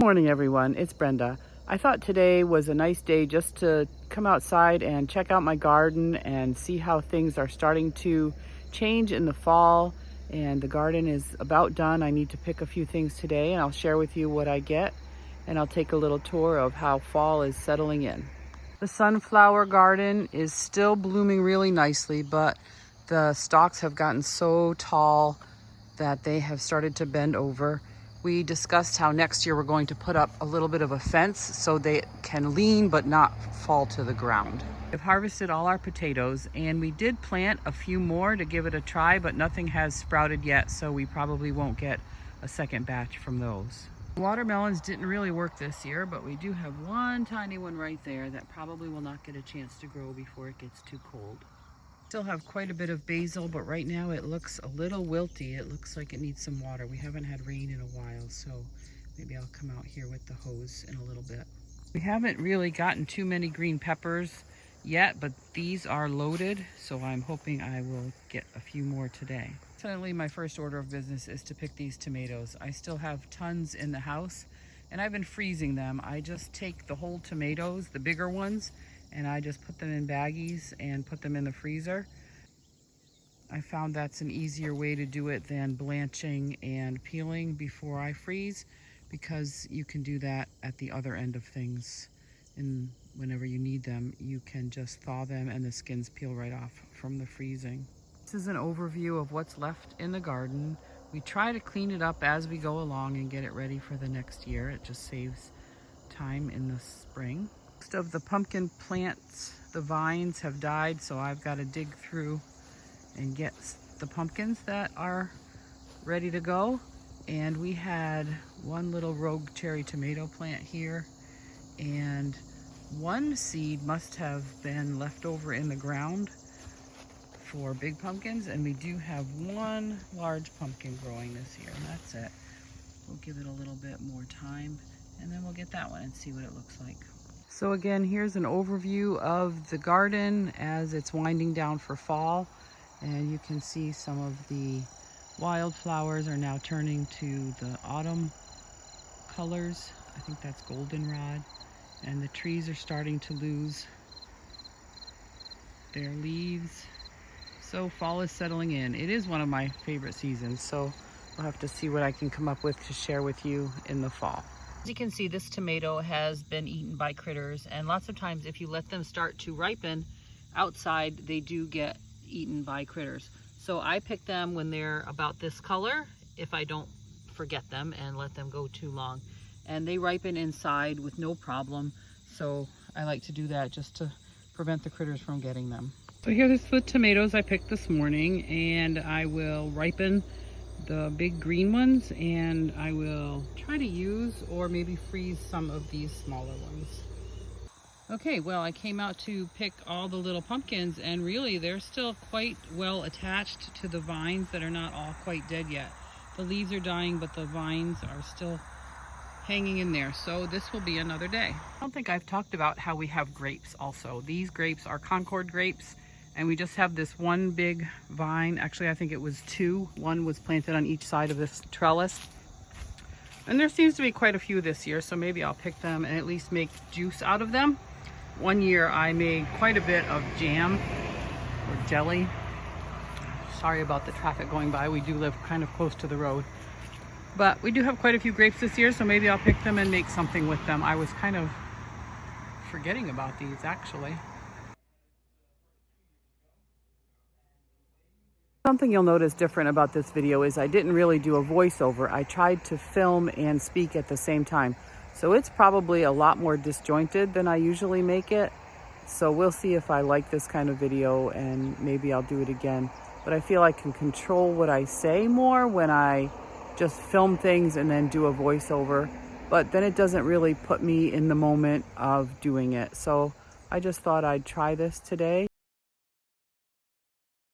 Morning everyone, it's Brenda. I thought today was a nice day just to come outside and check out my garden and see how things are starting to change in the fall, and the garden is about done. I need to pick a few things today and I'll share with you what I get, and I'll take a little tour of how fall is settling in. The sunflower garden is still blooming really nicely, but the stalks have gotten so tall that they have started to bend over. We discussed how next year we're going to put up a little bit of a fence so they can lean but not fall to the ground. We've harvested all our potatoes and we did plant a few more to give it a try, but nothing has sprouted yet, so we probably won't get a second batch from those. Watermelons didn't really work this year, but we do have one tiny one right there that probably will not get a chance to grow before it gets too cold. Still have quite a bit of basil, but right now it looks a little wilty. It looks like it needs some water. We haven't had rain in a while, so maybe I'll come out here with the hose in a little bit. We haven't really gotten too many green peppers yet, but these are loaded, so I'm hoping I will get a few more today. Certainly my first order of business is to pick these tomatoes. I still have tons in the house and I've been freezing them. I just take the whole tomatoes, the bigger ones, and I just put them in baggies and put them in the freezer. I found that's an easier way to do it than blanching and peeling before I freeze, because you can do that at the other end of things. And whenever you need them, you can just thaw them and the skins peel right off from the freezing. This is an overview of what's left in the garden. We try to clean it up as we go along and get it ready for the next year. It just saves time in the spring. Most of the pumpkin plants, the vines have died, so I've got to dig through and get the pumpkins that are ready to go. And we had one little rogue cherry tomato plant here, and one seed must have been left over in the ground for big pumpkins, and we do have one large pumpkin growing this year, and that's it. We'll give it a little bit more time and then we'll get that one and see what it looks like. So again, here's an overview of the garden as it's winding down for fall, and you can see some of the wildflowers are now turning to the autumn colors. I think that's goldenrod, and the trees are starting to lose their leaves. So fall is settling in. It is one of my favorite seasons, so I'll have to see what I can come up with to share with you in the fall. As you can see, this tomato has been eaten by critters, and lots of times if you let them start to ripen outside, they do get eaten by critters. So I pick them when they're about this color, if I don't forget them and let them go too long. And they ripen inside with no problem, so I like to do that just to prevent the critters from getting them. So here's the tomatoes I picked this morning, and I will ripen the big green ones, and I will try to use or maybe freeze some of these smaller ones. Okay, well, I came out to pick all the little pumpkins, and really they're still quite well attached to the vines that are not all quite dead yet. The leaves are dying, but the vines are still hanging in there, so this will be another day. I don't think I've talked about how we have grapes also. These grapes are Concord grapes, and we just have this one big vine. Actually, I think it was two. One was planted on each side of this trellis. And there seems to be quite a few this year, so maybe I'll pick them and at least make juice out of them. One year I made quite a bit of jam or jelly. Sorry about the traffic going by. We do live kind of close to the road. But we do have quite a few grapes this year, so maybe I'll pick them and make something with them. I was kind of forgetting about these actually. Something you'll notice different about this video is I didn't really do a voiceover. I tried to film and speak at the same time. So it's probably a lot more disjointed than I usually make it. So we'll see if I like this kind of video, and maybe I'll do it again. But I feel I can control what I say more when I just film things and then do a voiceover. But then it doesn't really put me in the moment of doing it. So I just thought I'd try this today.